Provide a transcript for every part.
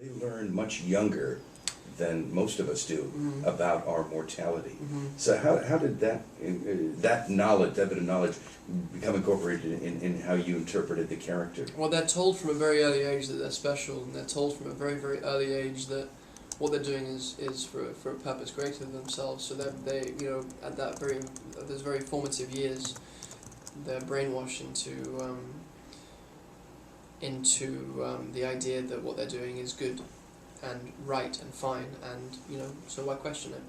They learn much younger than most of us do about our mortality. So how did that knowledge, that bit of knowledge, become incorporated in how you interpreted the character? Well, they're told from a very early age that they're special, and they're told from a very, very early age that what they're doing is for a purpose greater than themselves. So they at those very formative years, they're brainwashed into the idea that what they're doing is good and right and fine, and so why question it?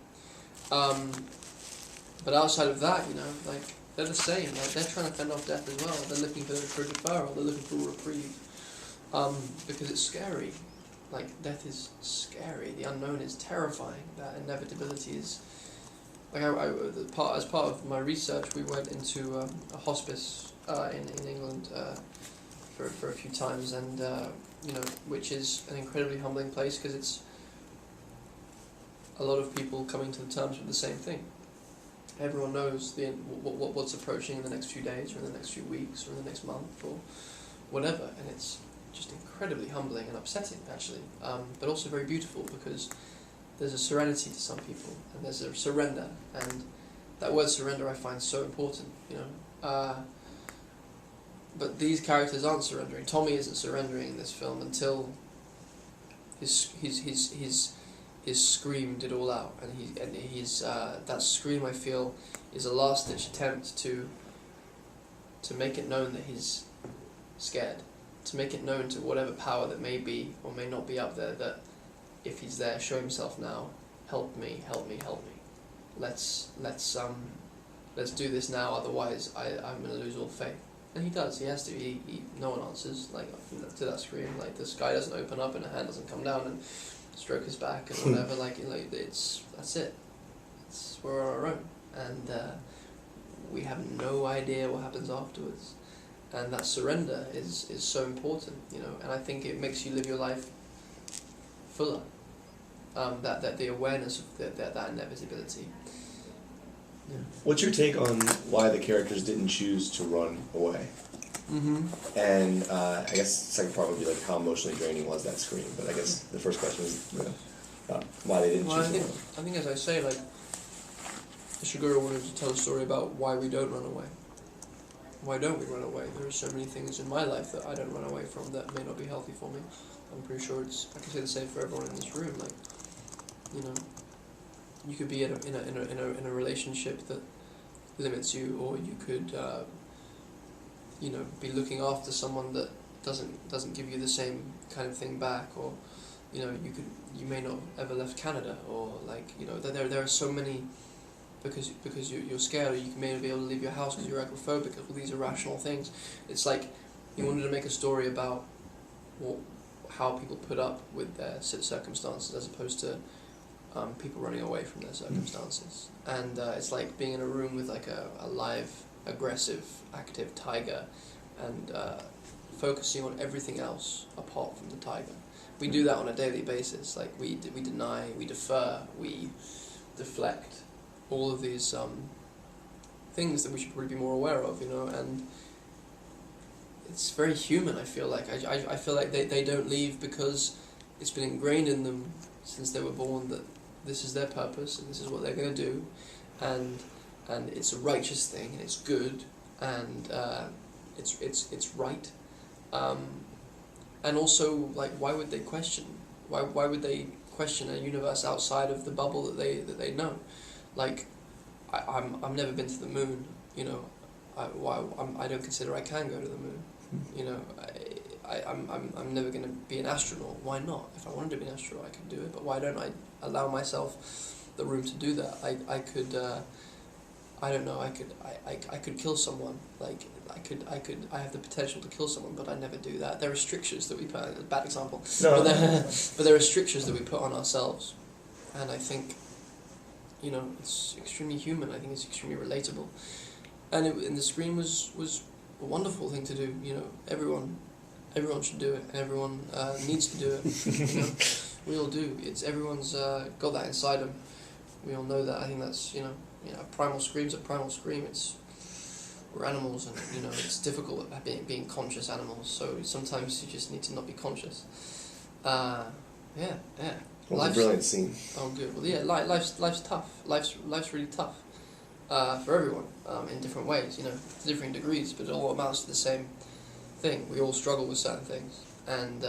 But outside of that, like, they're the same. Like, they're trying to fend off death as well. They're looking for a deferral. They're looking for a reprieve, because it's scary. Like, death is scary. The unknown is terrifying. That inevitability is. Like, as part of my research, we went into a hospice in England for a few times, and which is an incredibly humbling place, because it's a lot of people coming to terms with the same thing. Everyone knows what's approaching in the next few days, or in the next few weeks, or in the next month, or whatever, and it's just incredibly humbling and upsetting, actually, but also very beautiful, because there's a serenity to some people, and there's a surrender, and that word surrender I find so important, but these characters aren't surrendering. Tommy isn't surrendering in this film until his scream did all out, and he's that scream, I feel, is a last ditch attempt to make it known that he's scared, to make it known to whatever power that may be or may not be up there, that if he's there, show himself now. Help me, help me, help me. Let's do this now. Otherwise, I'm gonna lose all faith. And he does. He has to. No one answers. Like, to that scream. Like, the sky doesn't open up and a hand doesn't come down and stroke his back and whatever. That's it. We're on our own, and we have no idea what happens afterwards. And that surrender is so important, and I think it makes you live your life fuller. That the awareness of that inevitability. Yeah. What's your take on why the characters didn't choose to run away? And I guess the second part would be like how emotionally draining was that scream. But I guess the first question is why they didn't choose to run. I think, as I say, like, Ishiguro wanted to tell a story about why we don't run away. Why don't we run away? There are so many things in my life that I don't run away from that may not be healthy for me. I'm pretty sure I can say the same for everyone in this room. Like, you could be in a relationship that limits you, or you could be looking after someone that doesn't give you the same kind of thing back, or you may not have ever left Canada, or there are so many, because you're scared, or you may not be able to leave your house because you're agoraphobic, all these irrational things. It's like you wanted to make a story about how people put up with their circumstances, as opposed to people running away from their circumstances. And it's like being in a room with like a live, aggressive, active tiger, and focusing on everything else apart from the tiger. We do that on a daily basis. Like, we deny, we defer, we deflect, all of these things that we should probably be more aware of, and it's very human, I feel like. I feel like they don't leave because it's been ingrained in them since they were born that this is their purpose and this is what they're going to do, and it's a righteous thing, and it's good, and it's right, and also, like, why would they question? Why would they question a universe outside of the bubble that they know? Like, I've never been to the moon, I don't consider I can go to the moon, I'm never going to be an astronaut. Why not? If I wanted to be an astronaut, I could do it. But why don't I allow myself the room to do that? I could. I don't know. I could kill someone. Like, I have the potential to kill someone, but I never do that. There are restrictions that we put. A bad example. No. But there are restrictions that we put on ourselves, and I think, it's extremely human. I think it's extremely relatable, and the scream was a wonderful thing to do. Everyone should do it, and everyone needs to do it. We all do. Everyone's got that inside them. We all know that. I think that's primal scream's a primal scream. We're animals, and it's difficult at being conscious animals. So sometimes you just need to not be conscious. Yeah. Well, it's a brilliant scene. Oh, good. Well, yeah, life's tough. Life's really tough for everyone in different ways, you know, to different degrees, but it all amounts to the same thing. We all struggle with certain things, and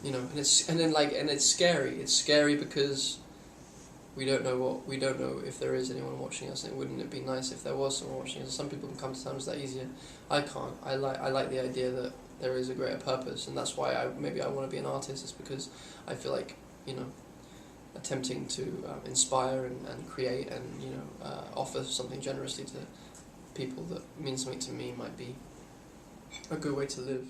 you know, and it's scary. It's scary because we don't know if there is anyone watching us, and wouldn't it be nice if there was someone watching us? Some people can come to terms with that easier. I can't. I like the idea that there is a greater purpose, and that's why I want to be an artist, is because I feel like, you know, attempting to inspire and create and, you know, offer something generously to people that means something to me might be a good way to live.